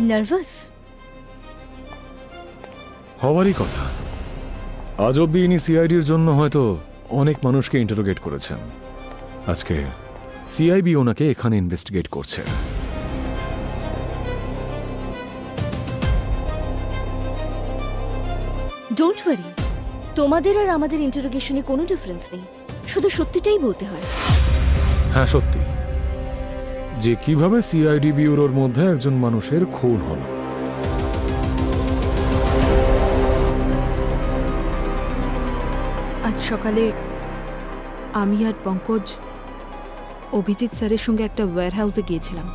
Nervous? হওয়ারই কথা। আজ অব্দি ইনি সিআইডির জন্য হয়তো অনেক মানুষকে ইন্টারোগেট করেছেন। আজকে সিআইবি ওনাকে এখানে ইনভেস্টিগেট করছে। ডোন্ট ওয়ারি, তোমাদের আর আমাদের ইন্টারোগেশনে কোনো ডিফারেন্স নেই, শুধু সত্যিটাই বলতে হয়। হ্যাঁ সত্যি, যে কিভাবে সিআইডি ব্যুরোর মধ্যে একজন মানুষের খুন হলো। আজ সকালে আমি আর পঙ্কজ অভিজিৎ স্যারের সঙ্গে একটা ওয়্যারহাউসে গিয়েছিলাম,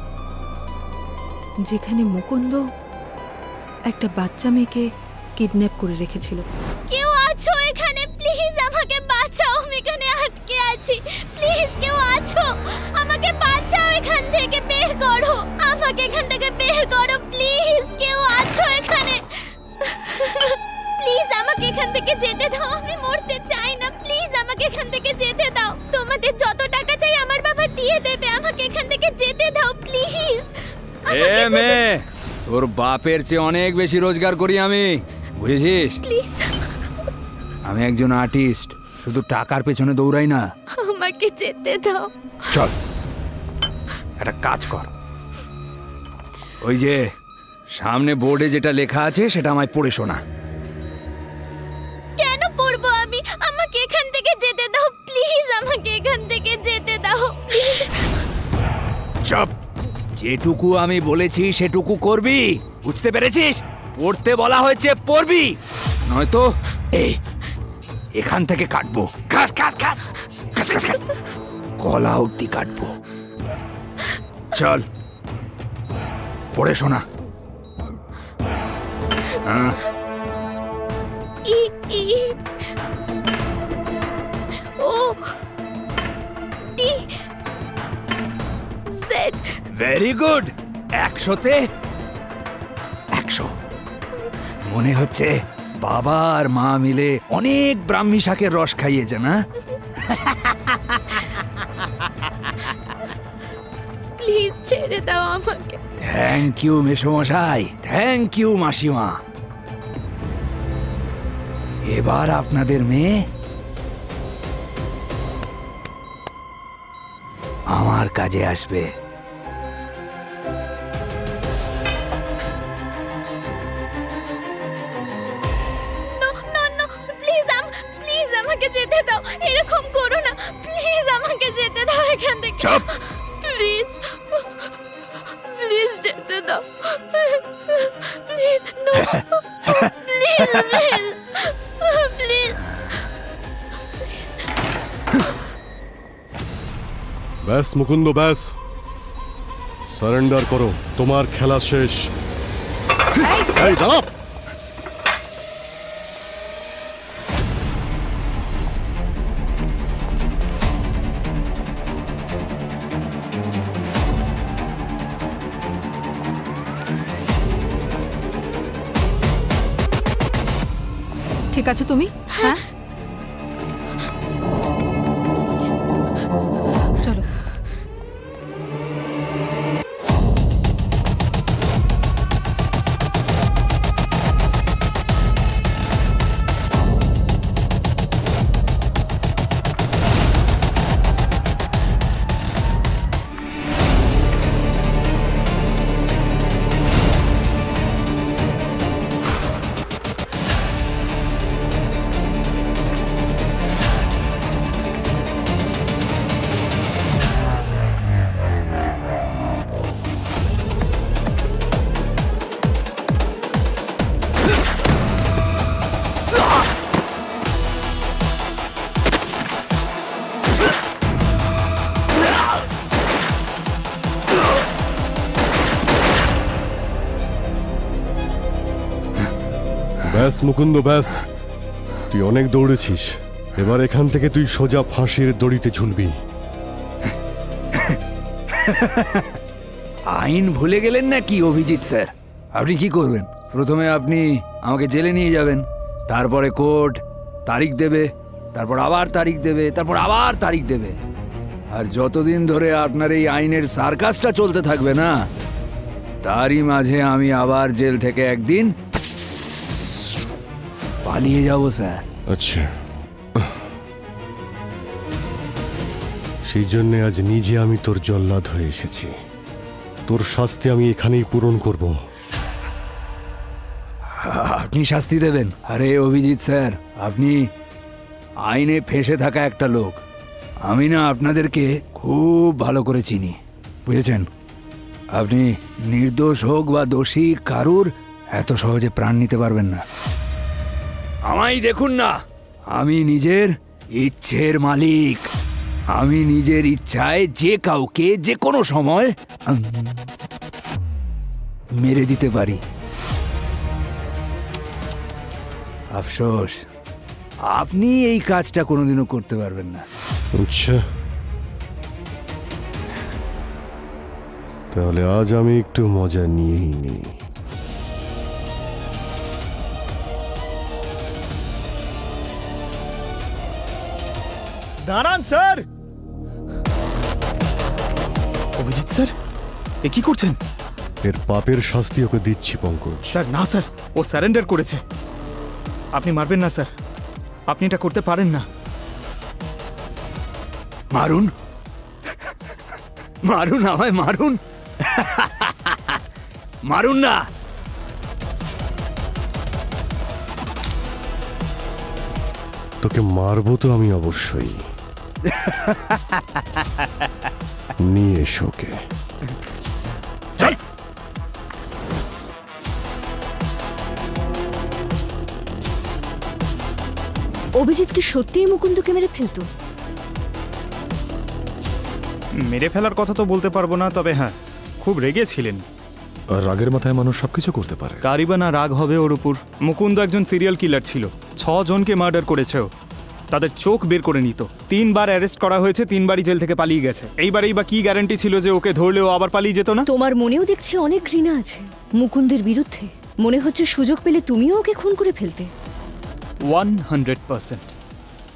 যেখানে মুকুন্দ একটা বাচ্চা মেয়েকে কিডন্যাপ করে রেখেছিল। কেউ আছো এখানে? প্লিজ আমাকে বাঁচাও, আমি এখানে আটকে আছি। প্লিজ কেউ আছো? আমাকে বাঁচাও, এখান থেকে বের করো, আমাকে এখান থেকে বের করো। প্লিজ কেউ আছো এখানে? প্লিজ আমাকে এখান থেকে যেতে দাও, আমি মরতে চাই না। প্লিজ আমাকে এখান থেকে যেতে দাও। তোমাদের যত টাকা চাই আমার বাবা দিয়ে দেবে, আমাকে এখান থেকে যেতে দাও প্লিজ। এ মেয়ে, তোর বাপের চেয়ে অনেক বেশি রোজগার করি আমি, বুঝেছিস? প্লিজ আমি একজন আর্টিস্ট, শুধু টাকার পেছনে দৌড়াই না। আমাকে যেতে দাও। চল একটা কাজ কর, ওই যে সামনে বোর্ডে যেটা লেখা আছে সেটা আমায় পড়ে শোনা। কেন পড়বো আমি? আমাকে এখান থেকে যেতে দাও প্লিজ, আমাকে এখান থেকে যেতে দাও প্লিজ। চুপ, যেটুকু আমি বলেছি সেটুকু করবি, বুঝতে পেরেছিস? পড়তে বলা হয়েছে পড়বি, নয়তো এই এখান থেকে কাটবো, খাস খাস খাস খাস খাস খাস গলা অব্দি কাটবো। চল পড়ে শোনা। E E O T Z. Very good, 100-তে 100। মনে হচ্ছে বাবা আর মা মিলে অনেক ব্রাহ্মী শাকের রস খাইয়েছে না? প্লিজ ছেড়ে দাও আমাকে। থ্যাংক ইউ মেসোমশাই, থ্যাংক ইউ মাসিমা। এবার আপনাদের মেয়ে আমার কাজে আসবে। No no no, please please আমাকে যেতে দাও, এরকম করো না। প্লিজ আমাকে যেতে দাও এখান থেকে। চুপ। প্লিজ প্লিজ যেতে দাও please. No please please please. ব্যাস মুকুন্দ, ব্যাস, সারেন্ডার করো, তোমার খেলা শেষ। এই দাঁড়া। ঠিক আছে তুমি? হ্যাঁ চলো। ব্যাস মুকুন্দ, ব্যাস, তুই অনেক দৌড়েছিস, এবার এখান থেকে তুই সোজা ফাঁসির দড়িতে ঝুলবি। আইন ভুলে গেলেন নাকি অভিজিৎ স্যার? আপনি কি করবেন? প্রথমে আপনি আমাকে জেলে নিয়ে যাবেন, তারপরে কোর্ট তারিখ দেবে, তারপর আবার তারিখ দেবে, তারপর আবার তারিখ দেবে। আর যতদিন ধরে আপনার এই আইনের সার্কাসটা চলতে থাকবে না, তারই মাঝে আমি আবার জেল থেকে একদিন পালিয়ে যাব স্যার। আচ্ছা, সেই জন্যে আজ নিজে আমি তোর জল্লাদ হয়ে এসেছি। তোর শাস্তি আমি এখানেই পূরণ করব। আপনি শাস্তি দেবেন? আরে অভিজিৎ স্যার, আপনি আইনে ফেঁসে থাকা একটা লোক। আমি না আপনাদেরকে খুব ভালো করে চিনি, বুঝেছেন? আপনি নির্দোষ হোক বা দোষী কারুর এত সহজে প্রাণ নিতে পারবেন না। আমায় দেখুন না, আমি নিজের ইচ্ছের মালিক। আমি নিজের ইচ্ছায় যে কাউকে যে কোনো সময় মেরে দিতে পারি। আফসোস, আপনি এই কাজটা কোনোদিনও করতে পারবেন না। আচ্ছা, তাহলে আজ আমি একটু মজা নিয়েই নিই। দাঁড়ান স্যার। অভিজিৎ স্যার, এ কি করছেন? এর পাপের শাস্তি ওকে দিচ্ছি পঙ্কজ। স্যার না স্যার, ও স্যারেন্ডার করেছে। আপনি মারবেন না স্যার, আপনি এটা করতে পারেন না। মারুন, মারুন, আমায় মারুন, মারুন না। তোকে মারবো তো আমি অবশ্যই। নিয়ে এসো ওকে। চল। অভিজিৎ কি সত্যিই মুকুন্দকে মেরে ফেলতো? মেরে ফেলার কথা তো বলতে পারবো না, তবে হ্যাঁ, খুব রেগেছিলেন। আর রাগের মাথায় মানুষ সবকিছু করতে পারে। কারিবা না রাগ হবে ওর উপর? মুকুন্দ একজন সিরিয়াল কিলার ছিল, 6 জনকে মার্ডার করেছে ও। তাদের চোখ বের করে নিত। 3 বার অ্যারেস্ট করা হয়েছে, 3 বারই জেল থেকে পালিয়ে গেছে। এইবারেই বা কি গ্যারান্টি ছিল যে ওকে ধরলেও আবার পালিয়ে যেত না? তোমার মনেও দেখছি অনেক ঘৃণা আছে মুকুন্দের বিরুদ্ধে। মনে হচ্ছে সুযোগ পেলে তুমিও ওকে খুন করে ফেলতে। 100%।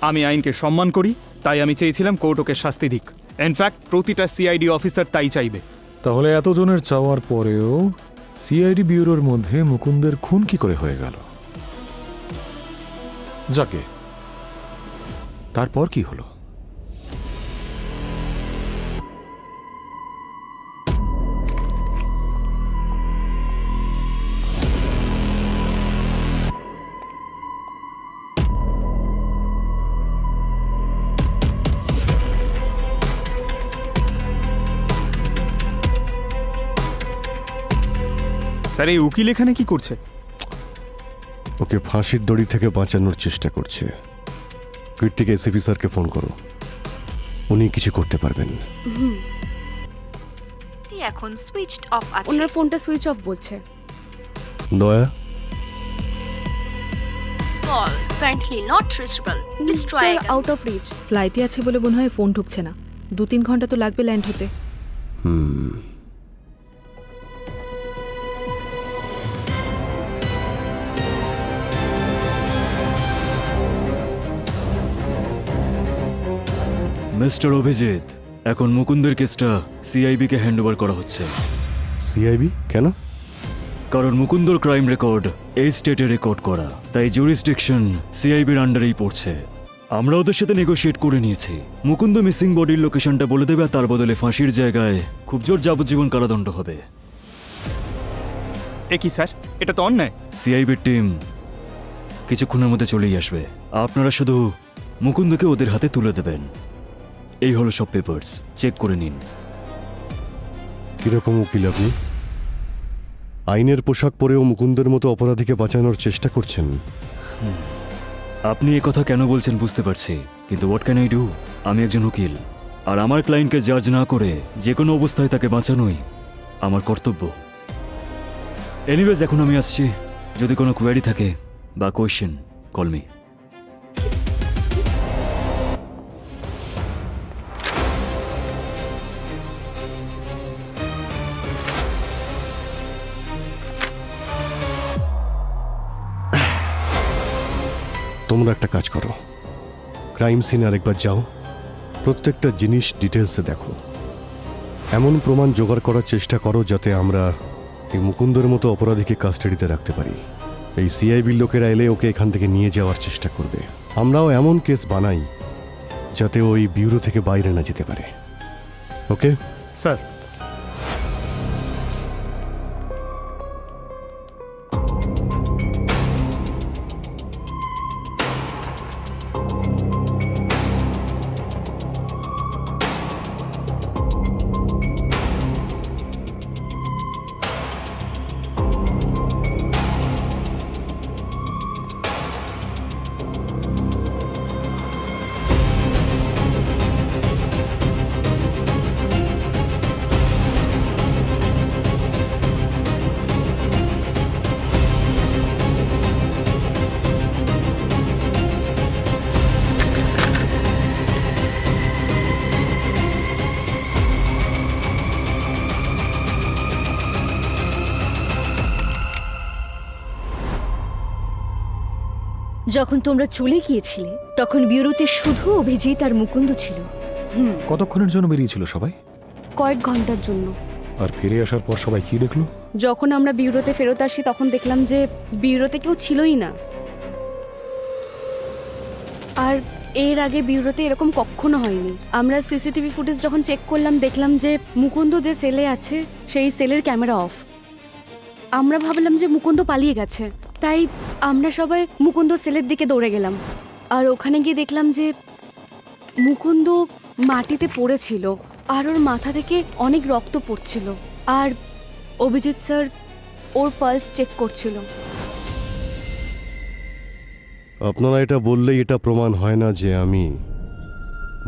আমি আইনকে সম্মান করি, তাই আমি চেয়েছিলাম কোর্ট ওকে শাস্তি দিক। ইনফ্যাক্ট প্রতিটা সিআইডি অফিসার তাই চাইবে। তাহলে এতজনের চাওয়ার পরেও সিআইডি ব্যুরোর মধ্যে মুকুন্দের খুন কি করে হয়ে গেল? যাকে, তারপর কি হলো? স্যার, এই উকিল এখানে কি করছে? ওকে ফাঁসির দড়ি থেকে বাঁচানোর চেষ্টা করছে। কীর্তিকে এসিপি স্যারকে ফোন করো, উনি কিছু করতে পারবেন। এখন সুইচড অফ আছে। ওনার ফোনটা সুইচ অফ বলছে। দয়া, call currently not reachable, please try sir again. Out of reach. ফ্লাইটে আছে বলে মনে হয় ফোন ঢুকছে না। 2-3 ঘন্টা তো লাগবে ল্যান্ড হতে। মিস্টার অভিজিৎ, এখন মুকুন্দের কেসটা সিআইবিকে হ্যান্ডওভার করা হচ্ছে। সিআইবি কেন? কারণ মুকুন্দর ক্রাইম রেকর্ড এই স্টেটে রেকর্ড করা, তাই জুরিসডিকশন সিআইবির আন্ডারেই পড়ছে। আমরা ওদের সাথে নেগোশিয়েট করে নিয়েছি। মুকুন্দ মিসিং বডির লোকেশনটা বলে দেবে, আর তার বদলে ফাঁসির জায়গায় খুব জোর যাবজ্জীবন কারাদণ্ড হবে। এ কি স্যার, এটা তো অন্যায়। সিআইবির টিম কিছুক্ষণের মধ্যে চলেই আসবে। আপনারা শুধু মুকুন্দকে ওদের হাতে তুলে দেবেন। এই হলো সব পেপারস, চেক করে নিন। কিরকম উকিল আপনি? আইনের পোশাক পরেও মুকুন্দের মতো অপরাধীকে বাঁচানোর চেষ্টা করছেন। আপনি কথা কেন বলছেন বুঝতে পারছি, কিন্তু হোয়াট ক্যান আই ডু? আমি একজন উকিল, আর আমার ক্লায়েন্টকে জাজ না করে যে কোনো অবস্থায় তাকে বাঁচানোই আমার কর্তব্য। এনিওয়েজ, এখন আমি আসছি। যদি কোনো কোয়েরি থাকে বা কোয়েশ্চেন, কল মি। তোমরা একটা কাজ করো, ক্রাইম সিনে আরেকবার যাও, প্রত্যেকটা জিনিস ডিটেলসে দেখো। এমন প্রমাণ জোগাড় করার চেষ্টা করো যাতে আমরা এই মুকুন্দর মতো অপরাধীকে কাস্টাডিতে রাখতে পারি। এই সিআইবির লোকেরা এলে ওকে এখান থেকে নিয়ে যাওয়ার চেষ্টা করবে। আমরাও এমন কেস বানাই যাতে ওই ব্যুরো থেকে বাইরে না যেতে পারে। ওকে স্যার, যখন তোমরা চলে গিয়েছিলে তখন ব্যুরোতে শুধু অভিজিৎ আর মুকুন্দ ছিল। কতক্ষণের জন্য বেরিয়েছিল সবাই? কয়েক ঘন্টার জন্য। আর ফিরে আসার পর সবাই কি দেখলো? যখন আমরা ব্যুরোতে ফেরত আসি তখন দেখলাম যে ব্যুরোতে কেউ ছিলই না। আর এর আগে ব্যুরোতে এরকম কখনো হয়নি। আমরা সিসিটিভি ফুটেজ যখন চেক করলাম দেখলাম যে মুকুন্দ যে সেলে আছে সেই সেলের ক্যামেরা অফ। আমরা ভাবলাম যে মুকুন্দ পালিয়ে গেছে, তাই আমরা সবাই মুকুন্দ সেলের দিকে দৌড়ে গেলাম। আর ওখানে গিয়ে দেখলাম যে মুকুন্দ মাটিতে পড়েছিল আর ওর মাথা থেকে অনেক রক্ত পড়ছিল। আর অভিজিৎ স্যার ওর পালস চেক করছিল। আপনারা এটা বললেই এটা প্রমাণ হয় না যে আমি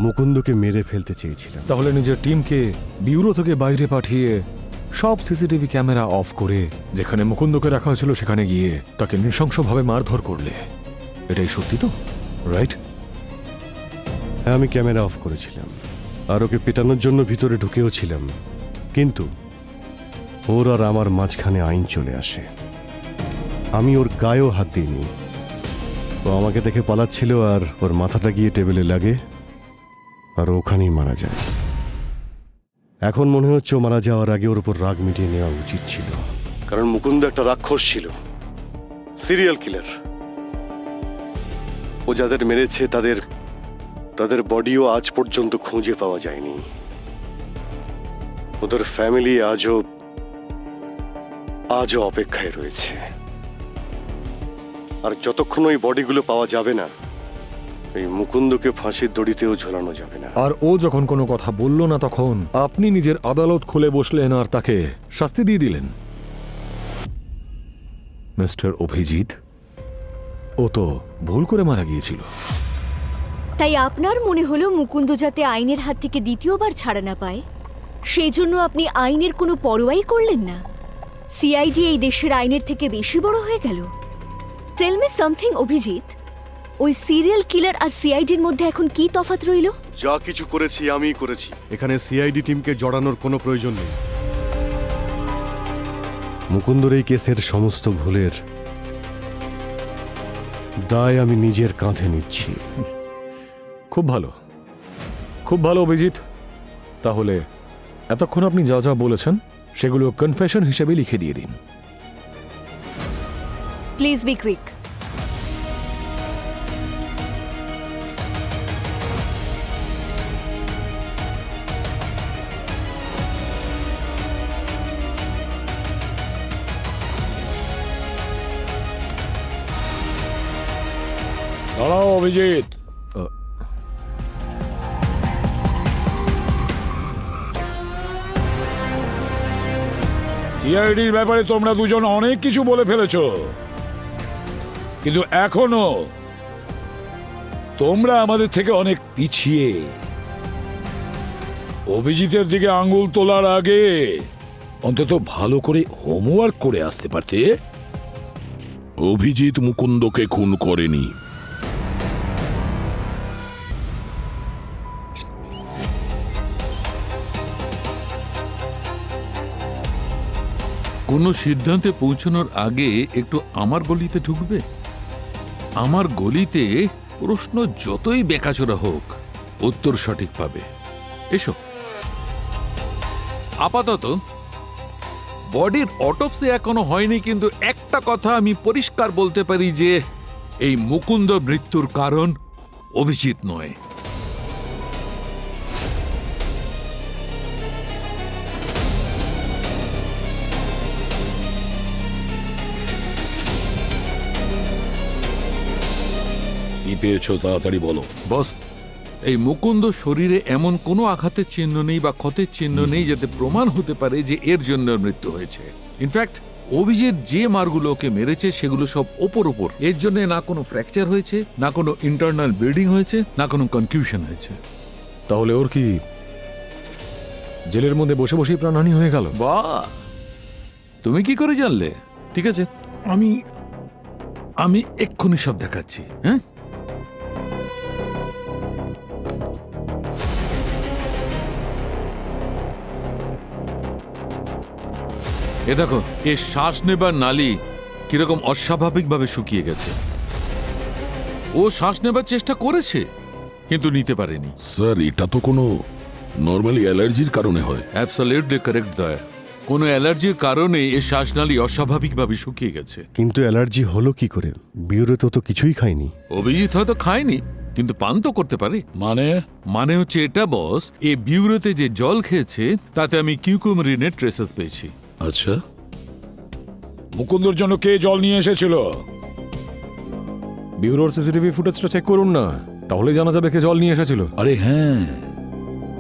মুকুন্দকে মেরে ফেলতে চেয়েছিলাম। তাহলে নিজের টিমকে ব্যুরো থেকে বাইরে পাঠিয়ে সব সিসিটিভি ক্যামেরা অফ করে যেখানে মুকুন্দকে রাখা হয়েছিল সেখানে গিয়ে তাকে নৃশংসভাবে মারধর করলে, এটাই সত্যি তো, রাইট? হ্যাঁ, আমি ক্যামেরা অফ করেছিলাম আর ওকে পেটানোর জন্য ভিতরে ঢুকেও ছিলাম, কিন্তু ওর আর আমার মাঝখানে আইন চলে আসে। আমি ওর গায়েও হাত দিইনি। ও আমাকে দেখে পালাচ্ছিল আর ওর মাথাটা গিয়ে টেবিলে লাগে আর ওখানেই মারা যায়। এখন মনে হচ্ছে ও মারা যাওয়ার আগে ওর উপর রাগ মিটিয়ে নেওয়া উচিত ছিল, কারণ মুকুন্দ একটা রাক্ষস ছিল, সিরিয়াল কিলার। ও যাদের মেরেছে তাদের বডিও আজ পর্যন্ত খুঁজে পাওয়া যায়নি। ওদের ফ্যামিলি আজও অপেক্ষায় রয়েছে। আর যতক্ষণ ওই বডিগুলো পাওয়া যাবে না, এই মুকুন্দকে ফাঁসির দড়িতেও ঝোলানো যাবে না। আর ও যখন কোনো কথা বলল না তখন আপনি নিজের আদালত খুলে বসলেন আর তাকে শাস্তি দিয়ে দিলেন। মিস্টার অভিজিৎ, ও তো ভুল করে মারা গিয়েছিল। তাই আপনার মনে হলো মুকুন্দ যাতে আইনের হাত থেকে দ্বিতীয়বার ছাড়া না পায়, সেই জন্য আপনি আইনের কোনো পরোয়াই করলেন না। সিআইডি এই দেশের আইনের থেকে বেশি বড় হয়ে গেল। টেল মি সামথিং অভিজিৎ, ওই সিরিয়াল কিলার আর সিআইডির মধ্যে এখন কি তফাৎ রইল? যা কিছু করেছি আমিই করেছি, এখানে সিআইডি টিমকে জড়ানোর কোনো প্রয়োজন নেই। মুকুন্দর এই কেসের সমস্ত ভুলের দায় আমি নিজের কাঁধে নিচ্ছি। খুব ভালো, খুব ভালো অভিজিৎ। তাহলে এতক্ষণ আপনি যা যা বলেছেন সেগুলো কনফেশন হিসেবে লিখে দিয়ে দিন। Please be quick. দাঁড়াও অভিজিৎ, সিআইডির ব্যাপারে তোমরা দুজন অনেক কিছু বলে ফেলেছো, কিন্তু এখনো তোমরা আমাদের থেকে অনেক পিছিয়ে। অভিজিতের দিকে আঙ্গুল তোলার আগে অন্তত ভালো করে হোমওয়ার্ক করে আসতে পারতে। অভিজিৎ মুকুন্দকে খুন করেনি। কোনো সিদ্ধান্তে পৌঁছানোর আগে একটু আমার গলিতে ঢুকবে। আমার গলিতে প্রশ্ন যতই বেকাচোরা হোক, উত্তর সঠিক পাবে। এসো। আপাতত বডির অটোপসি এখনো হয়নি, কিন্তু একটা কথা আমি পরিষ্কার বলতে পারি যে এই মুকুন্দ মৃত্যুর কারণ অভিজিৎ নয়। কি পেয়েছো তাড়াতাড়ি বলো। বস, এই মুকুন্দ শরীরে এমন কোনো আঘাতের চিহ্ন নেই বা ক্ষতের চিহ্ন নেই যাতে প্রমাণ হতে পারে যে এর জন্য মৃত্যু হয়েছে। ইনফ্যাক্ট অভিজিৎ যে মারগুলো ওকে মেরেছে সেগুলো সব ওপর এর জন্য না কোনো ফ্র্যাকচার হয়েছে, না কোনো ইন্টারনাল ব্লিডিং হয়েছে, না কোনো কনফিউশন হয়েছে। তাহলে ওর কি জেলের মধ্যে বসে বসেই প্রাণহানি হয়ে গেল? বাহ, তুমি কি করে জানলে? ঠিক আছে, আমি আমি এক্ষুনি সব দেখাচ্ছি। হ্যাঁ, এ দেখো, এর শ্বাস নেবার নালী কিরকম অস্বাভাবিকভাবে শুকিয়ে গেছে। ও শ্বাস নেবার চেষ্টা করেছে কিন্তু নিতে পারেনি। স্যার, এটা তো কোনো নর্মালি অ্যালার্জির কারণে হয়। অ্যাবসলিউটলি কারেক্ট দয়া। কোনো অ্যালার্জির কারণে এর শ্বাসনালী অস্বাভাবিকভাবে শুকিয়ে গেছে। কিন্তু অ্যালার্জি হলো কি করে? বিউরোতে তো কিছুই খায়নি। অভিজিৎ হয়তো খায়নি, কিন্তু পান তো করতে পারে। মানে হচ্ছে এটা বস, এই বিউরোতে যে জল খেয়েছে তাতে আমি কিউকুমারিনের ট্রেসেস পেয়েছি। আচ্ছা, মুকুন্দর জন্য কে জল নিয়ে এসেছিল? ব্যুরোর সিসিটিভি ফুটেজটা চেক করুন না, তাহলে জানা যাবে কে জল নিয়ে এসেছিল। আরে হ্যাঁ,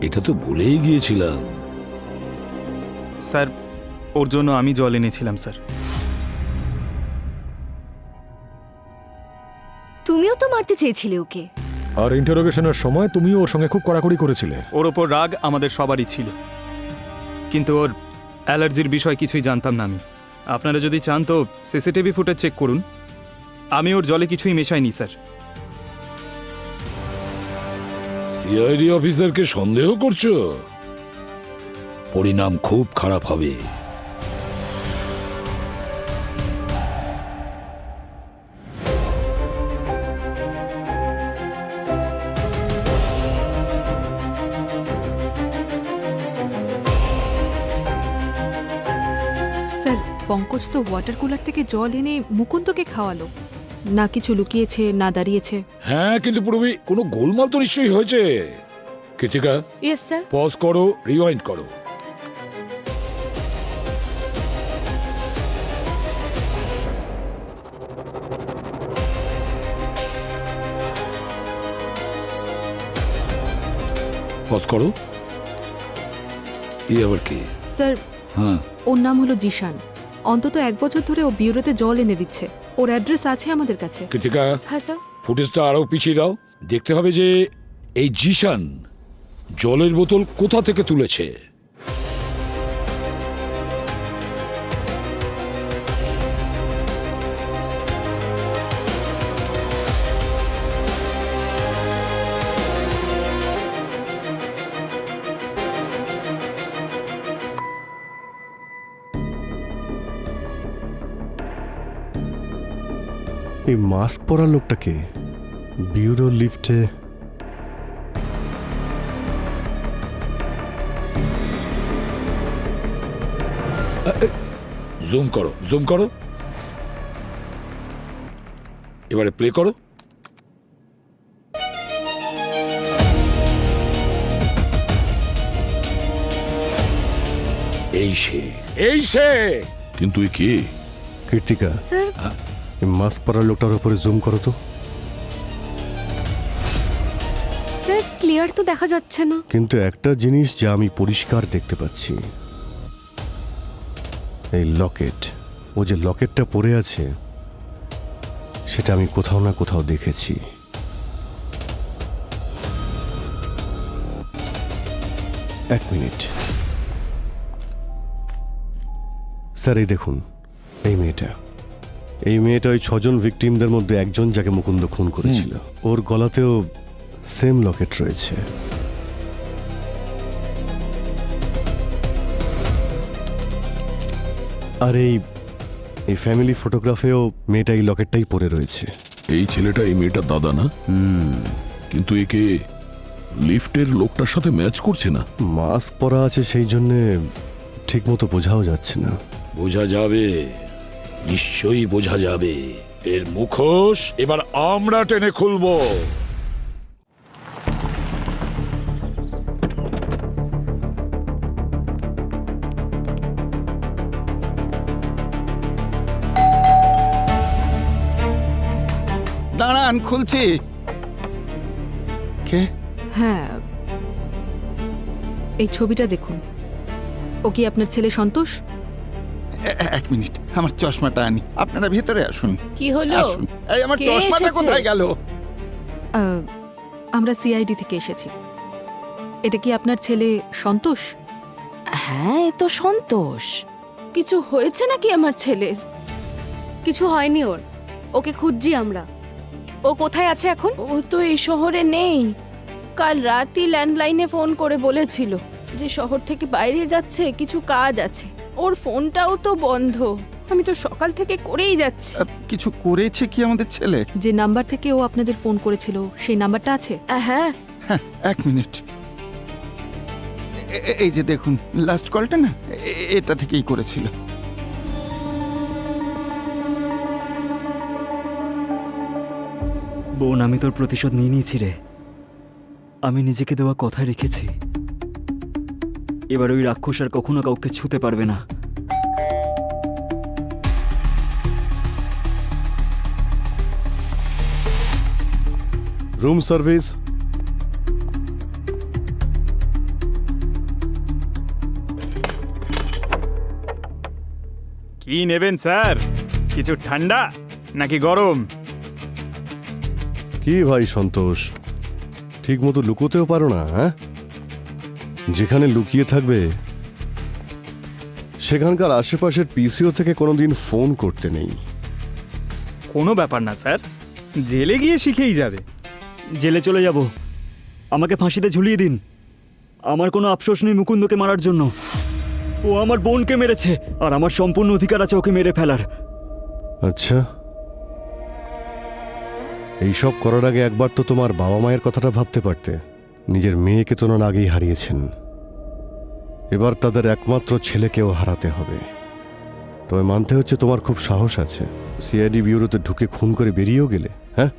এটা তো ভুলেই গিয়েছিলাম। স্যার, ওর জন্য আমি জল এনেছিলাম স্যার। তুমিও তো মারতে চেয়েছিলে ওকে। আর ইন্টারোগেশনের সময় তুমিও ওর সঙ্গে খুব কড়াকড়ি করেছিলে। ওর ওপর রাগ আমাদের সবারই ছিল, কিন্তু ওর অ্যালার্জির বিষয় কিছুই জানতাম না আমি। আপনারা যদি চান তো সিসিটিভি ফুটেজ চেক করুন, আমি ওর জলে কিছুই মেশাইনি স্যার। সিআইডি অফিসারকে সন্দেহ করছো? পরিণাম খুব খারাপ হবে। স্যার, পঙ্কজ তো ওয়াটার কুলার থেকে জল এনে মুকুন্দকে খাওয়ালো, না কিছু লুকিয়েছে না দাঁড়িয়েছে। হ্যাঁ, কিন্তু পুরবি কোনো গোলমাল তো নিশ্চয়ই হয়েছে। Krittika, yes sir. পজ করো, রিওয়াইন্ড করো। পজ করো। এই আবার কি? স্যার, হ্যাঁ, ওর নাম হলো জিশান। অন্তত 1 বছর ধরে ও বিউরোতে জল এনে দিচ্ছে। ওর অ্যাড্রেস আছে আমাদের কাছে। কৃতিকা, হ্যাঁ স্যার। ফুটেজটা আরো পিছিয়ে দাও। দেখতে হবে যে এই জিশান জলের বোতল কোথা থেকে তুলেছে। এই মাস্ক পরা লোকটাকে বিউরো লিফটে জুম করো, জুম করো। এবারে প্লে করো। এই সে। কিন্তু এ কে? কৃতিকা, স্যার, এই মাস্ক পরা লোকটার উপরে জুম করো তো। স্যার ক্লিয়ার তো দেখা যাচ্ছে না। কিন্তু একটা জিনিস যা আমি পরিষ্কার দেখতে পাচ্ছি, এই লকেট। ও যে লকেটটা পরে আছে সেটা আমি কোথাও না কোথাও দেখেছি। এক মিনিট স্যার, এই দেখুন, এই মেয়েটা ওই 6 জন ভিকটিমদের মধ্যে একজন, যাকে মুকুন্দ খুন করেছিল। ওর গলাতেও সেম লকেট রয়েছে। আর এই ফ্যামিলি ফটোগ্রাফেও মেয়েটা এই লকেটটাই পরে রয়েছে। এই ছেলেটা এই মেয়েটার দাদা না? কিন্তু একে লিফটের লোকটার সাথে ম্যাচ করছে না। মাস্ক পরা আছে সেই জন্যে ঠিক মতো বোঝাও যাচ্ছে না। বোঝা যাবে, নিশ্চয়ই বোঝা যাবে। এর মুখোশ এবার আমরা টেনে খুলবো। দাঁড়ান, খুলছি। কে? হ্যাঁ, এই ছবিটা দেখুন। ও কি আপনার ছেলে সন্তোষ? এক মিনিট, আমার চশমাটা আনি। আপনারা ভেতরে আসুন। কি হলো? আসুন। এই আমার কে চশমাটা এসেছে? কোথায় গেল? আমরা সিআইডি থেকে এসেছি। এটা কি আপনার ছেলে সন্তোষ? হ্যাঁ, এ তো সন্তোষ। কিছু হয়েছে নাকি আমার ছেলের? কিছু হয়নি ওর। ওকে খুঁজছি আমরা। ও কোথায় আছে এখন? ও তো এই শহরে নেই। কাল রাতই ল্যান্ডলাইনে ফোন করে বলেছিল যে শহর থেকে বাইরে যাচ্ছে, কিছু কাজ আছে। ওর ফোনটাও তো বন্ধ। আমি তো সকাল থেকে করেই যাচ্ছি। কিছু করেছে কি আমাদের ছেলে? যে নাম্বার থেকে ও আপনাদের ফোন করেছিল সেই নাম্বারটা আছে? হ্যাঁ, হ্যাঁ, এক মিনিট। এই যে দেখুন, লাস্ট কলটা না, এটা থেকেই করেছিল। বোন, আমি তোর প্রতিশোধ নিয়ে নিয়েছি রে। আমি নিজেকে দেওয়া কথা রেখেছি। এবার ওই রাক্ষস আর কখনো কাউকে ছুতে পারবে না। Room service. কি নেবেন স্যার? কিছু ঠান্ডা নাকি গরম? কি ভাই সন্তোষ, ঠিক মতো লুকোতেও পারো না? হ্যাঁ, যেখানে লুকিয়ে থাকবে সেখানকার আশেপাশের পিসিও থেকে কোনোদিন ফোন করতে নেই। কোনো ব্যাপার না স্যার, জেলে গিয়ে শিখেই যাবে। জেলে চলে যাব, আমাকে ফাঁসিতে ঝুলিয়ে দিন। আমার কোনো আফসোস নেই মুকুন্দকে মারার জন্য। ও আমার বোনকে মেরেছে, আর আমার সম্পূর্ণ অধিকার আছে ওকে মেরে ফেলার। আচ্ছা, এইসব করার আগে একবার তো তোমার বাবা মায়ের কথাটা ভাবতে পারতে। নিজের মেয়েকে তো না আগেই হারিয়েছেন, এবার তাদের একমাত্র ছেলেকেও হারাতে হবে। তবে মানতে হচ্ছে তোমার খুব সাহস আছে। সিআইডি ব্যুরোতে ঢুকে খুন করে বেরিয়েও গেলে। হ্যাঁ,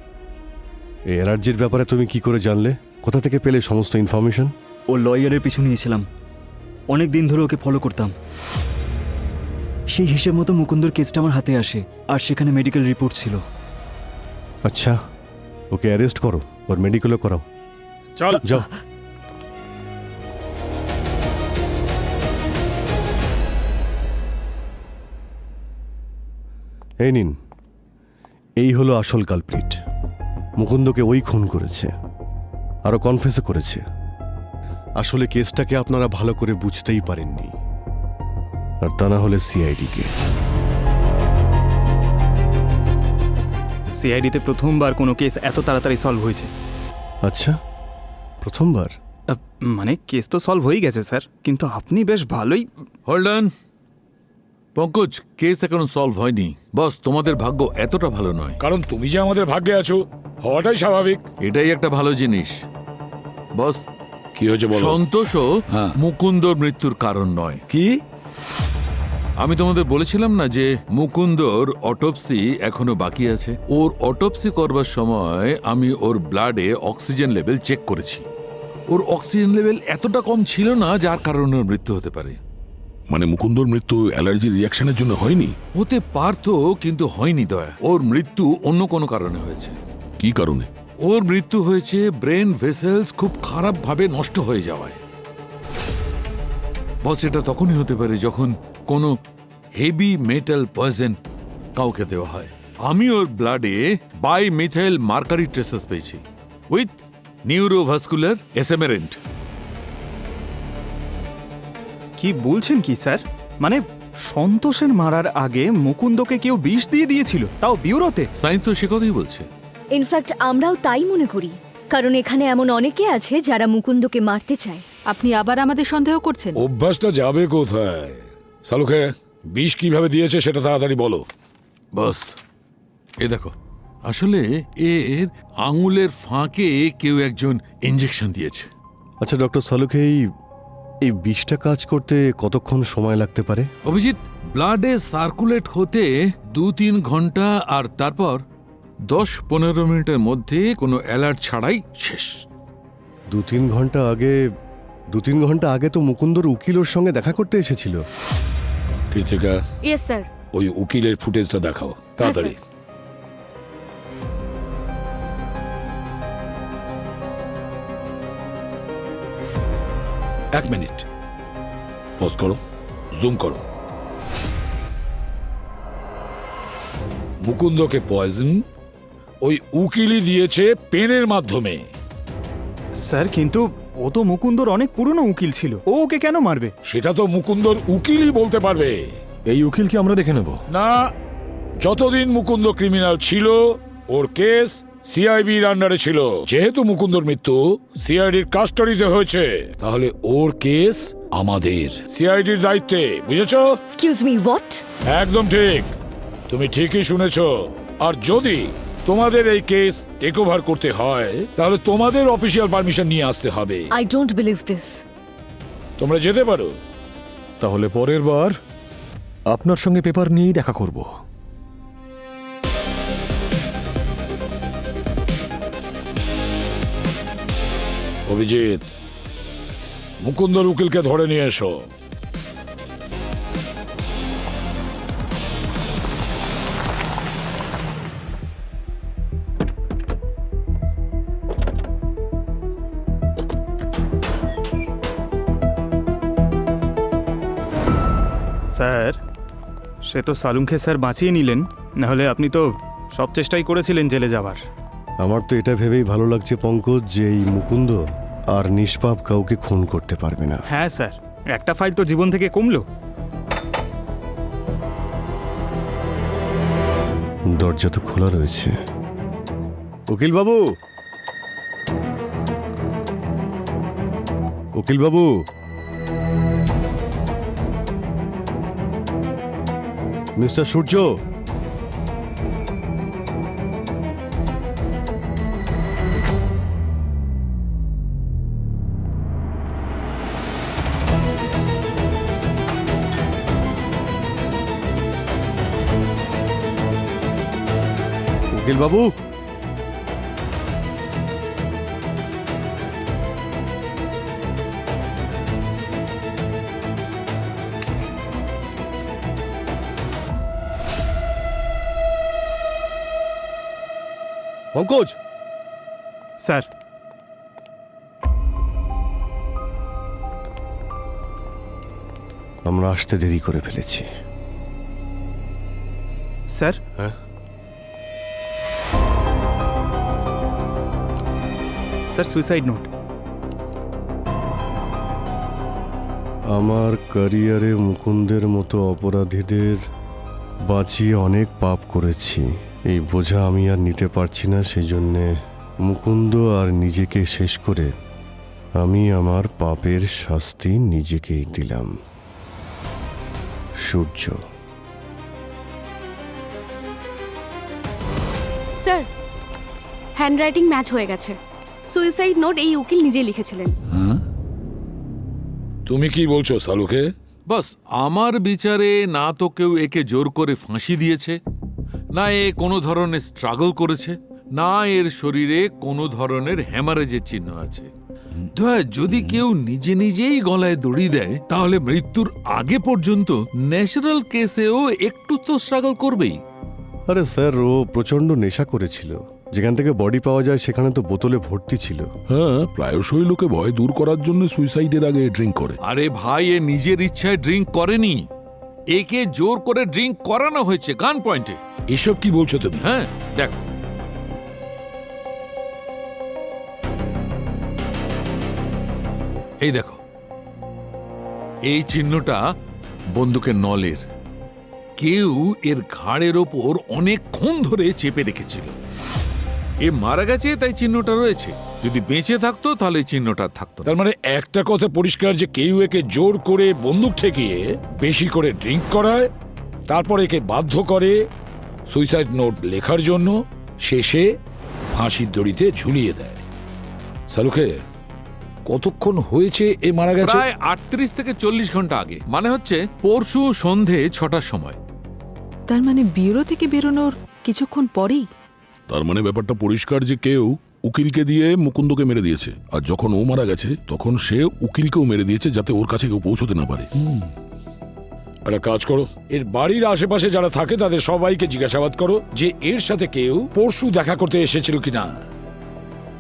এই এনার্জির ব্যাপারে তুমি কি করে জানলে? কোথা থেকে পেলে সমস্ত ইনফরমেশন? ও লয়ারের পিছু নিয়েছিলাম, অনেক দিন ধরে ওকে ফলো করতাম। সেই হিসেব মতো মুকুন্দর কেসটা আমার হাতে আসে, আর সেখানে মেডিকেল রিপোর্ট ছিল। আচ্ছা, ওকে অ্যারেস্ট করো, ওর মেডিকেলও করাও। চল যাও। এই নিন, এই হলো আসল কালপ্রিট। মুকুন্দকে ওই খুন করেছে, আরো কনফেসও করেছে। আসলে কেসটাকে আপনারা ভালো করে বুঝতেই পারেননি, আর তা না হলে সিআইডিকে। সিআইডিতে প্রথমবার কোনো কেস এত তাড়াতাড়ি সলভ হয়েছে। আচ্ছা, প্রথমবার? মানে কেস তো সলভ হয়ে গেছে স্যার, কিন্তু আপনি বেশ ভালোই। হোল্ড অন পঙ্কজ, কেস এখনো সলভ হয়নি। বস, তোমাদের ভাগ্য এতটা ভালো নয়। কারণ তুমি যে আমাদের ভাগ্যে আছো, হওয়াটাই স্বাভাবিক। এটাই একটা ভালো জিনিস। বস, কি হয়েছে বলো? সন্তোষও হ্যাঁ। মুকুন্দর মৃত্যুর কারণ নয়। কি? আমি তোমাদের বলেছিলাম না যে মুকুন্দর অটোপসি এখনো বাকি আছে। ওর অটোপসি করবার সময় আমি ওর ব্লাডে অক্সিজেন লেভেল চেক করেছি। ওর অক্সিজেন লেভেল এতটা কম ছিল না যার কারণে ওর মৃত্যু হতে পারে। মানে মুকুন্দর মৃত্যু অ্যালার্জি রিয়াকশনের জন্য হয়নি? হতে পারতো, কিন্তু হয়নি দয়া। ওর মৃত্যু অন্য কোনো কারণে হয়েছে। কি কারণে? ওর মৃত্যু হয়েছে ব্রেন ভেসেলস খুব খারাপভাবে নষ্ট হয়ে যাওয়ায়। বস, এটা তখনই হতে পারে যখন কোনো হেভি মেটাল পয়জন কাউকে দেওয়া হয়। আমি ওর ব্লাডে বাই মিথাইল মার্কারি ট্রেসেস পেয়েছি উইথ নিউরোভাস্কুলার এসেমেরেন্ট। কি বলছেন কি স্যার? মানে সন্তোষের মারার আগে মুকুন্দকে কেউ বিষ দিয়ে দিয়েছিল, তাও ব্যুরোতে? সাইন্স তো সে কথাই বলছে। ইনফ্যাক্ট আমরাও তাই মনে করি, কারণ এখানে এমন অনেকে আছে যারা মুকুন্দকে মারতে চায়। আপনি আবার আমাদের সন্দেহ করছেন? অভ্যাসটা যাবে কোথায়? সালুকে বিষ কিভাবে দিয়েছে সেটা তাড়াতাড়ি বলো। বস, এ দেখো, আসলে এর আঙুলের ফাঁকে কেউ একজন ইঞ্জেকশন দিয়েছে। আচ্ছা ডক্টর সালুকে, এই বিষটা কাজ করতে কতক্ষণ সময় লাগতে পারে? অভিজিৎ, ব্লাডে সার্কুলেট হতে 2-3 ঘন্টা, আর তারপর 10-15 মিনিটের মধ্যে কোনো অ্যালার্ট ছাড়াই শেষ। 2-3 ঘন্টা আগে তো মুকুন্দর উকিল ওর সঙ্গে দেখা করতে এসেছিল। Krittika, yes sir. ওই উকিলের ফুটেজটা দেখাও তাড়াতাড়ি। এক মিনিট পজ করো, জুম করো। মুকুন্দকে পয়জন ওই উকিলই দিয়েছে পেনের মাধ্যমে। স্যার কিন্তু ও তো মুকুন্দর অনেক পুরনো উকিল ছিল, ও ওকে কেন মারবে? সেটা তো মুকুন্দর উকিলই বলতে পারবে। এই উকিলকে আমরা দেখে নেব। না, যতদিন মুকুন্দ ক্রিমিনাল ছিল ওর কেস সিআইবির আন্ডারে ছিল। যেহেতু মুকুন্দর মৃত্যু সিআইডির কাস্টাডিতে হয়েছে, তাহলে ওর কেস আমাদের সিআইডির দায়িত্বে, বুঝেছো? Excuse me, what? একদম ঠিক, তুমি ঠিকই শুনেছো। আর যদি তোমাদের এই কেস টেক ওভার করতে হয় তাহলে তোমাদের অফিসিয়াল পারমিশন নিয়ে আসতে হবে। I don't believe this. তোমরা যেতে পারো। তাহলে পরের বার আপনার সঙ্গে পেপার নিয়েই দেখা করব। অভিজিৎ, মুকুন্দর উকিলকে ধরে নিয়ে এসো। স্যার, সে তো সালুমকে স্যার বাঁচিয়ে নিলেন, নাহলে আপনি তো সব চেষ্টাই করেছিলেন জেলে যাবার। আমার তো এটা ভেবেই ভালো লাগছে পঙ্কজ যে এই মুকুন্দ আর নিষ্পাপ কাউকে খুন করতে পারবে না। হ্যাঁ স্যার, একটা ফাইল তো জীবন থেকে কমলো। দরজা তো খোলা রয়েছে। উকিল বাবু, উকিল বাবু, মিস্টার সূর্য, উকিল বাবু, পঙ্কজ। স্যার, আমরা আসতে দেরি করে ফেলেছি। স্যার, হ্যাঁ, স্যার সুইসাইড নোট। আমার ক্যারিয়ারে মুকুন্দের মতো অপরাধীদের বাঁচিয়ে অনেক পাপ করেছি। এই বোঝা আমি আর নিতে পারছি না, সেই জন্যে মুকুন্দ আর নিজেকে শেষ করে আমি আমার পাপের শাস্তি নিজেকেই দিলাম। সূর্য। স্যার, হ্যান্ডরাইটিং ম্যাচ হয়ে গেছে। সুইসাইড নোট এই উকিল নিজে লিখেছিলেন। তুমি কি বলছো সালুকে? বাস আমার বিচারে না তো কেউ একে জোর করে ফাঁসি দিয়েছে, না এ কোনো ধরনের স্ট্রাগল করেছে, না এর শরীরে কোনো ধরনের হ্যামারেজের চিহ্ন আছে। যদি কেউ নিজে নিজেই গলায় দড়ি দেয় তাহলে মৃত্যুর আগে পর্যন্ত ন্যাচারাল কেসেও একটু তো স্ট্রাগল করবেই। আরে স্যার, ও প্রচন্ড নেশা করেছিল। যেখান থেকে বডি পাওয়া যায় সেখানে তো বোতলে ভর্তি ছিল। হ্যাঁ, প্রায়শই লোকে ভয় দূর করার জন্য সুইসাইডের আগে ড্রিঙ্ক করে। আরে ভাই, এ নিজের ইচ্ছায় ড্রিঙ্ক করেনি, একে জোর করে ড্রিঙ্ক করানো হয়েছে গান পয়েন্টে। এসব কি বলছো তুমি? হ্যাঁ দেখো, এই দেখো, এই চিহ্নটা বন্দুকের নলের। কেউ এর ঘাড়ের ওপর অনেকক্ষণ ধরে চেপে রেখেছিল। এ মারা গেছে তাই চিহ্নটা রয়েছে, যদি বেঁচে থাকতো তাহলে চিহ্নটা থাকতো। তার মানে একটা কথা পরিষ্কার যে কেউ একে জোর করে বন্দুক ঠেকিয়ে বেশি করে ড্রিঙ্ক করায়, তারপর একে বাধ্য করে সুইসাইড নোট লেখার জন্য, শেষে ফাঁসির দড়িতে ঝুলিয়ে দেয়। সালুকে, কতক্ষণ হয়েছে এ মারা গেছে? প্রায় 38 থেকে 40 ঘন্টা আগে, মানে হচ্ছে পরশু সন্ধে 6টার সময়। তার মানে ব্যুরো থেকে বেরোনোর কিছুক্ষণ পরেই? তার মানে ব্যাপারটা পরিষ্কার যে কেউ উকিলকে দিয়ে মুকুন্দকে মেরে দিয়েছে, আর যখন ও মারা গেছে তখন সে উকিলকেও মেরে দিয়েছে যাতে ওর কাছে কেউ পৌঁছতে না পারে। একটা কাজ করো, এর বাড়ির আশেপাশে যারা থাকে তাদের সবাইকে জিজ্ঞাসাবাদ করো যে এর সাথে কেউ পরশু দেখা করতে এসেছিল কিনা।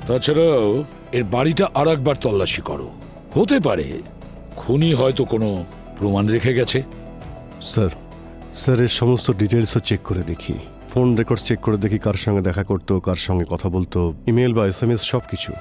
তাছাড়াও এর বাড়িটা আর একবার তল্লাশি করো, হতে পারে খুনি হয়তো কোনো প্রমাণ রেখে গেছে। স্যার এর সমস্ত ডিটেলসও চেক করে দেখি, ফোন রেকর্ড চেক করে দেখি কার সঙ্গে দেখা করতো, কার সঙ্গে কথা বলতো, ইমেল বা SMS সব কিছু।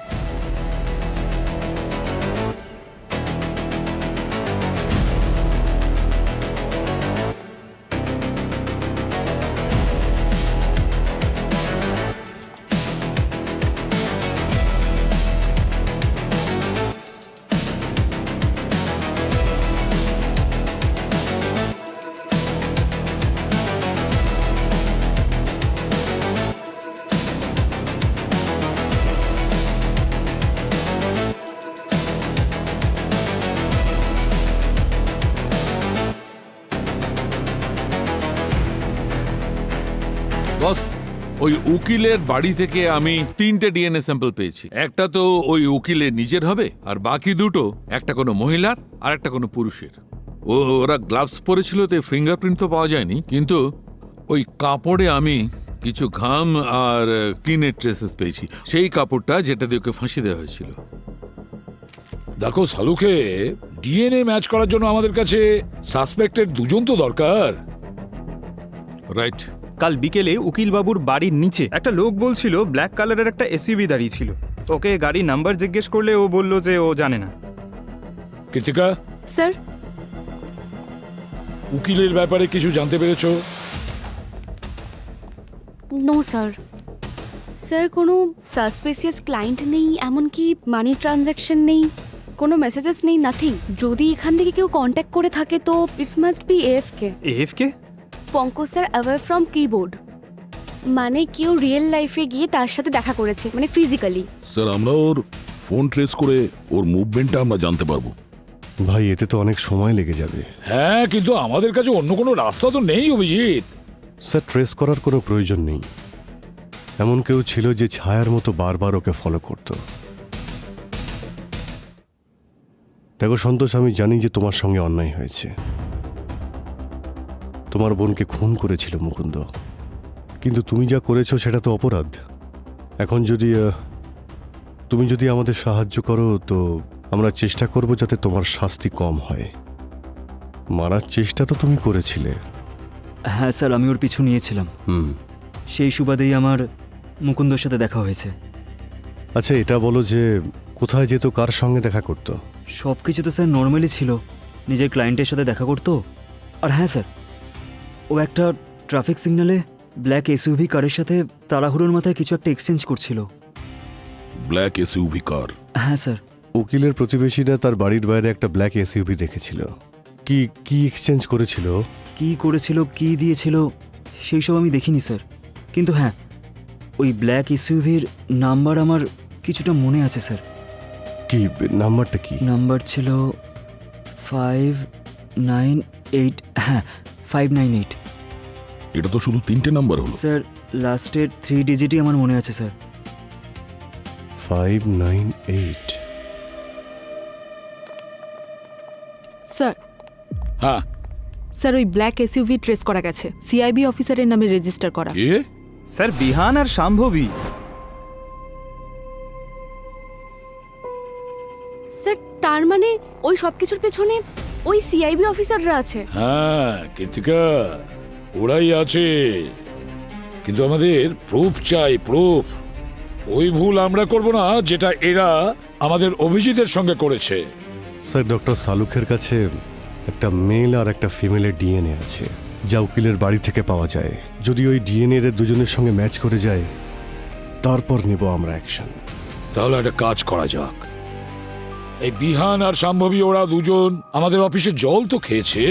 বস, ওই উকিলের বাড়ি থেকে আমি 3টে ডিএনএ স্যাম্পল পেয়েছি। একটা তো ওই উকিলের নিজের হবে, আর বাকি দুটো একটা কোনো মহিলার আর একটা কোনো পুরুষের। ওরা গ্লাভস পরেছিল, তো ফিঙ্গারপ্রিন্ট তো পাওয়া যায়নি, কিন্তু ওই কাপড়ে আমি কিছু ঘাম আর ক্লিনের ট্রেসেস পেয়েছি, সেই কাপড়টা যেটা দিয়ে ওকে ফাঁসি দেওয়া হয়েছিল। দেখো সালুকে, ডিএনএ ম্যাচ করার জন্য আমাদের কাছে সাসপেক্টেড দুজন তো দরকার। রাইট। কাল বিকেলে উকিলবাবুর বাড়ির নিচে একটা লোক বলছিল ব্ল্যাক কালারের একটা এসইউভি দাঁড়িয়ে ছিল। ওকে গাড়ি নাম্বার জিজ্ঞেস করলে ও বলল যে ও জানে না। কৃতিকা, স্যার, উকিলের ব্যাপারে কিছু জানতে পেরেছো? No sir. স্যার, কোনো সাসপেসিয়াস ক্লায়েন্ট নেই, এমনকি মানি ট্রানজ্যাকশন নেই, কোনো মেসেজেস নেই, নাথিং। যদি এখান থেকে কেউ কন্ট্যাক্ট করে থাকে তো it's must be AFK. AFK? Pankaj sir away from keyboard, মানে কেউ রিয়েল লাইফে গিয়ে তার সাথে দেখা করেছে, মানে ফিজিক্যালি। স্যার, আমরা ওর ফোন ট্রেস করে ওর মুভমেন্টটা আমরা জানতে পারবো। ভাই, এতে তো অনেক সময় লেগে যাবে। হ্যাঁ, কিন্তু আমাদের কাছে অন্য কোনো রাস্তা তো নেই অভিজিৎ। স্যার, ট্রেস করার কোনো প্রয়োজন নেই। এমন কেউ ছিল যে ছায়ার মতো বারবার ওকে ফলো করত। দেখো সন্তোষ, আমি জানি যে তোমার সঙ্গে অন্যায় হয়েছে। তোমার বোনকে খুন করেছিল মুকুন্দ, কিন্তু তুমি যা করেছো সেটা তো অপরাধ। এখন তুমি যদি আমাদের সাহায্য করো তো আমরা চেষ্টা করব যাতে তোমার শাস্তি কম হয়। মারার চেষ্টা তো তুমি করেছিলে। হ্যাঁ স্যার, আমি ওর পিছু নিয়েছিলাম। সেই সুবাদেই আমার মুকুন্দর সাথে দেখা হয়েছে। আচ্ছা, এটা বলো যে কোথায় যেত, কার সঙ্গে দেখা করতো? সব কিছু তো স্যার নর্মালি ছিল, নিজের ক্লায়েন্টের সাথে দেখা করতো। আর হ্যাঁ স্যার, ও একটা ট্রাফিক সিগন্যালে ব্ল্যাক এসইউভি কারের সাথে তাড়াহুড়োর মাথায় কিছু একটা এক্সচেঞ্জ করছিল। ব্ল্যাক এসইউভি কার? হ্যাঁ স্যার। উকিলের প্রতিবেশীরা তার বাড়ির বাইরে একটা ব্ল্যাক এসইউভি দেখেছিল। কি এক্সচেঞ্জ করেছিল? কি করেছিল, কি দিয়েছিল সেই সব আমি দেখিনি স্যার, কিন্তু হ্যাঁ ওই ব্ল্যাক এসইউভির নাম্বার আমার কিছুটা মনে আছে স্যার। কি নাম্বারটা? কি নাম্বার ছিল 598। হ্যাঁ, 598। এটা তো শুধু 3টে নাম্বার হলো স্যার। লাস্টের 3 ডিজিটই আমার মনে আছে স্যার। 598। স্যার। হ্যাঁ স্যার, ওই ব্ল্যাক এসইউভি ট্রেস করা গেছে, সিআইবি অফিসারের নামে রেজিস্টার করা। স্যার, বিহান আর শাম্ভবী। স্যার, তার মানে ওই সব কিছুর পেছনে ওই সিআইবি অফিসাররা আছে? হ্যাঁ কৃতিকা, ওরাই আছে, কিন্তু আমাদের প্রুফ চাই, প্রুফ। ওই ভুল আমরা করব না যেটা এরা আমাদের অভিজিতের সঙ্গে করেছে। স্যার, ডক্টর সালুকের কাছে একটা মেল আর একটা ফিমেলের ডিএনএ আছে, যা উকিলের বাড়ি থেকে পাওয়া যায়। যদি ওই ডিএনএ এদের দুজনের সঙ্গে ম্যাচ করে যায়, তারপর নেব আমরা অ্যাকশন। তাহলে একটা কাজ করা যাক। এই বিহান আর শাম্ভবী, ওরা দুজন আমাদের অফিসে জল তো খেয়েছে,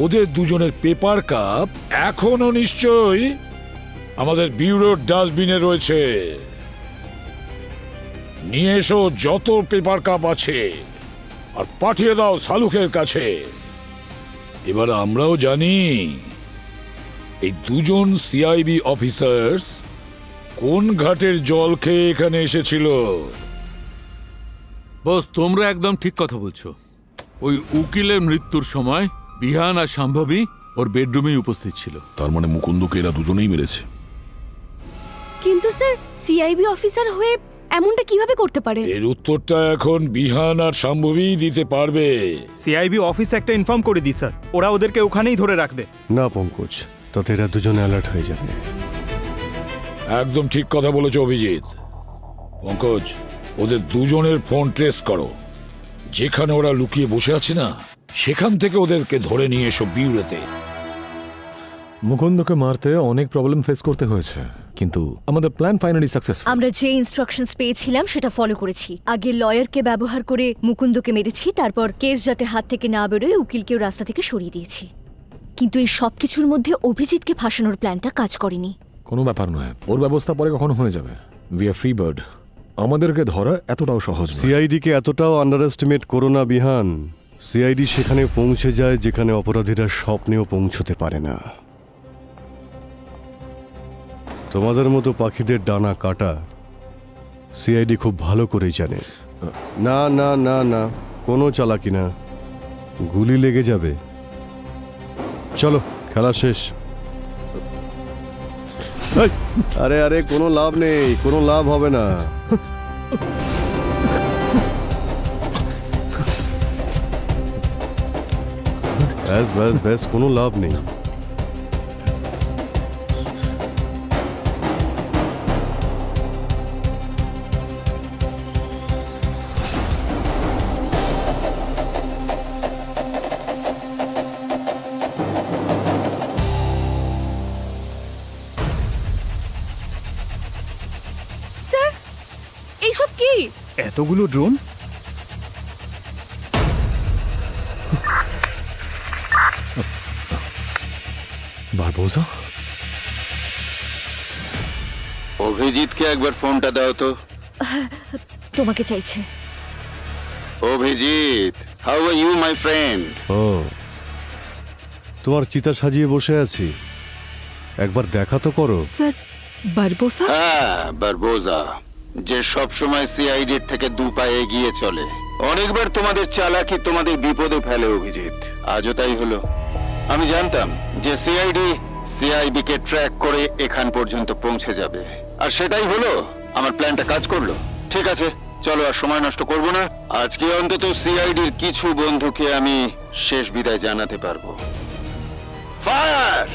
ওদের দুজনের পেপার কাপ এখনো নিশ্চয়ই আমাদের ব্যুরোর ডাস্টবিনে রয়েছে। নিয়ে এসো যত পেপার কাপ আছে আর পাঠিয়ে দাও শালুকের কাছে। এবার আমরাও জানি এই দুজন সিআইবি অফিসার্স কোন ঘাটের জল খেয়ে এখানে এসেছিল। বস, তোমরা একদম ঠিক কথা বলছো। ওই উকিলের মৃত্যুর সময় বিহান আর সম্ভবী ওর বেডরুমেই উপস্থিত ছিল। তার মানে মুকুন্দকে এরা দুজনেই মেরেছে। কিন্তু স্যার সিআইবি অফিসার হয়ে এমনটা কিভাবে করতে পারে? এর উত্তরটা এখন বিহান আর সম্ভবী দিতে পারবে। সিআইবি অফিস একটা ইনফর্ম করে দিই স্যার, ওরা ওদেরকে ওখানেই ধরে রাখবে। না পঙ্কজ, তাতে এরা দুজনে অ্যালার্ট হয়ে যাবে। একদম ঠিক কথা বলেছ অভিজিৎ। পঙ্কজ, ওদের দুজনের ফোন ট্রেস করো। যেখানে ওরা লুকিয়ে বসে আছে না, সেখান থেকে ওদেরকে ধরে নিয়ে এসো বিউরোতে। মুকুন্দকে মারতে অনেক প্রবলেম ফেস করতে হয়েছে, কিন্তু আমাদের প্ল্যান ফাইনালি সাকসেস। আমরা যে ইনস্ট্রাকশনস পেয়েছিলাম সেটা ফলো করেছি। আগে লয়ারকে ব্যবহার করে মুকুন্দকে মেরেছি, তারপর কেস যাতে হাত থেকে না বেরোয় উকিলকেও রাস্তা থেকে সরিয়ে দিয়েছি। কিন্তু এই সব কিছুর মধ্যে অভিজিৎকে ফাঁসানোর প্ল্যানটা কাজ করেনি। কোনো ব্যাপার নয়, ওর ব্যবস্থা পরে কখনো হয়ে যাবে। উই আর ফ্রি বার্ড, আমাদেরকে ধরা এতটাও সহজ নয়। সিআইডিকে এতটাও আন্ডার এস্টিমেট করো না বিহান। সিআইডি সেখানে পৌঁছে যায় যেখানে অপরাধীরা স্বপ্নেও পৌঁছতে পারে না। তোমাদের মতো পাখিদের ডানা কাটা সিআইডি খুব ভালো করেই জানে। না না না না, কোনো চালাকি না, গুলি লেগে যাবে। চলো, খেলা শেষ। এই, আরে আরে, কোনো লাভ নেই, কোনো লাভ হবে না। ব্যাস ব্যাস ব্যাস, কোনো লাভ নেই। স্যার এইসব কি? এতগুলো ড্রোন? বারবোজা, অভিজিৎকে একবার ফোনটা দাও তো। তোমাকে চাইছে। Abhijit, how are you my friend? ও, তোমার চিতা সাজিয়ে বসে আছি, একবার দেখা তো করো। Sir, Barbosa? হ্যাঁ, বারবোজা, যে সব সময় সিআইডির থেকে দু পায়ে এগিয়ে চলে। অনেকবার তোমাদের চালাকি তোমাদের বিপদে ফেলে অভিজিৎ, আজও তাই হলো। আমি জানতাম যে সিআইবি কে ট্র্যাক করে এখান পর্যন্ত পৌঁছে যাবে, আর সেটাই হলো। আমার প্ল্যানটা কাজ করলো। ঠিক আছে, চলো আর সময় নষ্ট করব না। আজকে অন্তত সিআইডির কিছু বন্ধুকে আমি শেষ বিদায় জানাতে পারবো। ফায়ার!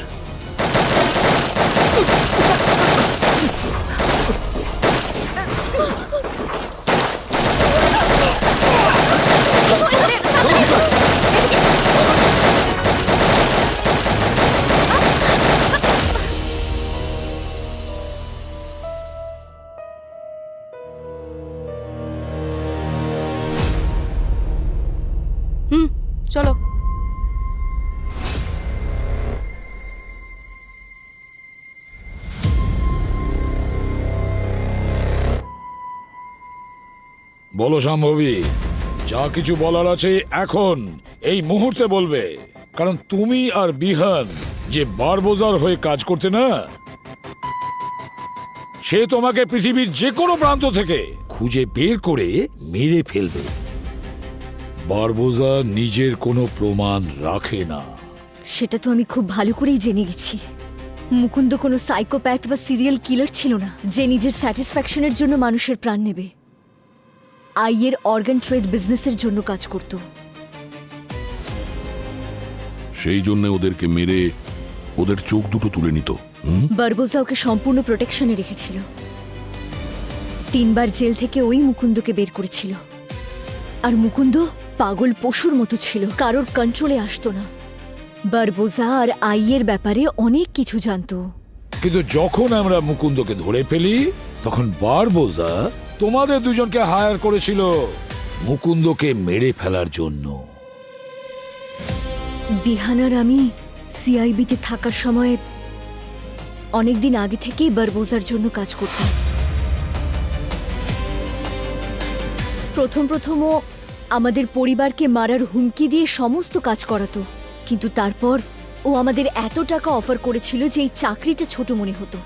চলো। বলো সম্ভবী, যা কিছু বলার আছে এখন এই মুহূর্তে বলবে, কারণ তুমি আর বিহান যে বারবোজার হয়ে কাজ করতে না, সে তোমাকে পৃথিবীর যে কোনো প্রান্ত থেকে খুঁজে বের করে মেরে ফেলবে। বারবোজা নিজের কোনো প্রমাণ রাখে না। সেটা তো আমি খুব ভালো করেই জেনে গেছি। মুকুন্দ কোনো সাইকোপ্যাথ বা সিরিয়াল কিলার ছিল না যে নিজের স্যাটিসফ্যাকশনের জন্য মানুষের প্রাণ নেবে। আইয়ের অর্গান ট্রেড বিজনেসের জন্য কাজ করত। সেই জন্য ওদেরকে মেরে ওদের চোখ দুটো তুলে নিত। বারবোজা ওকে সম্পূর্ণ প্রোটেকশনে রেখেছিল। 3 বার জেল থেকে ওই মুকুন্দকে বের করেছিল। আর মুকুন্দ পাগল পশুর মতো ছিল, কারোর কন্ট্রোলে আসতো না। বারবোজা আর আইয়ের ব্যাপারে অনেক কিছু জানতো। কিন্তু যখন আমরা মুকুন্দকে ধরে ফেলি, তখন বারবোজা তোমাদের দুজনকে হায়ার করেছিল মুকুন্দকে মেরে ফেলার জন্য। বিহানার আমি সিআইবিতে থাকার সময় অনেকদিন আগে থেকেই বারবোজার জন্য কাজ করতাম। প্রথমও আমাদের পরিবারকে মারার হুমকি দিয়ে সমস্ত কাজ করাতো, কিন্তু তারপর ও আমাদের এত টাকা অফার করেছিল যে এই চাকরিটা ছোট মনে হতো।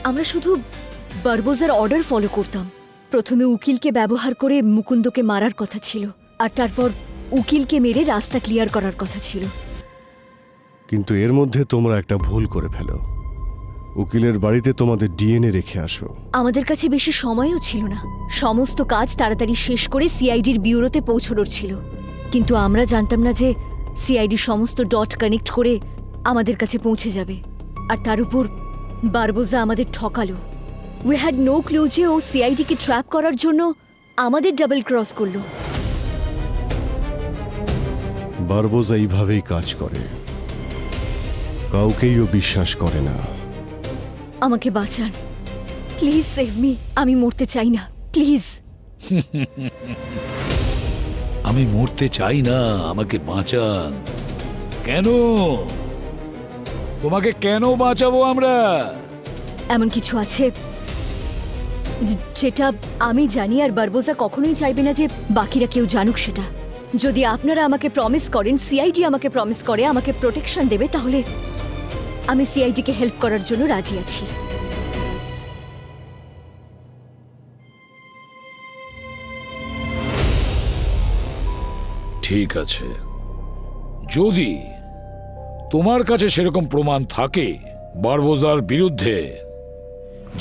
আমরা শুধু বারবোজার অর্ডার ফলো করতাম। প্রথমে উকিলকে ব্যবহার করে মুকুন্দকে মারার কথা ছিল, আর তারপর উকিলকে মেরে রাস্তা ক্লিয়ার করার কথা ছিল। কিন্তু এর মধ্যে তোমরা একটা ভুল করে ফেলো। উকিলের বাড়িতে তোমাদের ডিএনএ রেখে আসো। আমাদের কাছে বেশি সময়ও ছিল না। সমস্ত কাজ তাড়াতাড়ি শেষ করে সিআইডির ব্যুরোতে পৌঁছানোর ছিল, কিন্তু আমরা জানতাম না যে সিআইডি সমস্ত ডট কানেক্ট করে আমাদের কাছে পৌঁছে যাবে। আর তার উপর বারবোজা আমাদের ঠকালো। উই হ্যাড নো ক্লু যে ও সিআইডিকে ট্র্যাপ করার জন্য আমাদের ডাবল ক্রস করলো। বারবোজা এইভাবেই কাজ করে, কাউকেই ও বিশ্বাস করে না। আমাকে বাঁচান, প্লিজ সেভ মি। আমি মরতে চাই না, প্লিজ। আমি মরতে চাই না, আমাকে বাঁচান। কেন? তোমাকে কেন বাঁচাবো আমরা? এমন কিছু আছে যেটা আমি জানি, আর বারবোজা কখনোই চাইবে না যে বাকিরা কেউ জানুক সেটা। যদি আপনারা আমাকে প্রমিস করেন, সিআইডি আমাকে প্রমিস করে আমাকে প্রোটেকশন দেবে, তাহলে আমি সিআইডিকে হেল্প করার জন্য রাজি আছি। ঠিক আছে, যদি তোমার কাছে সেরকম প্রমাণ থাকে বারবোজার বিরুদ্ধে,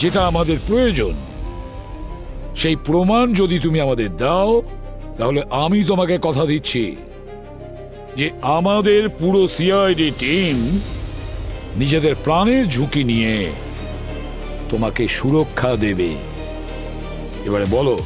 যেটা আমাদের প্রয়োজন, সেই প্রমাণ যদি তুমি আমাদের দাও, তাহলে আমি তোমাকে কথা দিচ্ছি যে আমাদের পুরো সিআইডি টিম নিজেদের প্রাণের ঝুঁকি নিয়ে তোমাকে সুরক্ষা দেবে। এবারে বলো,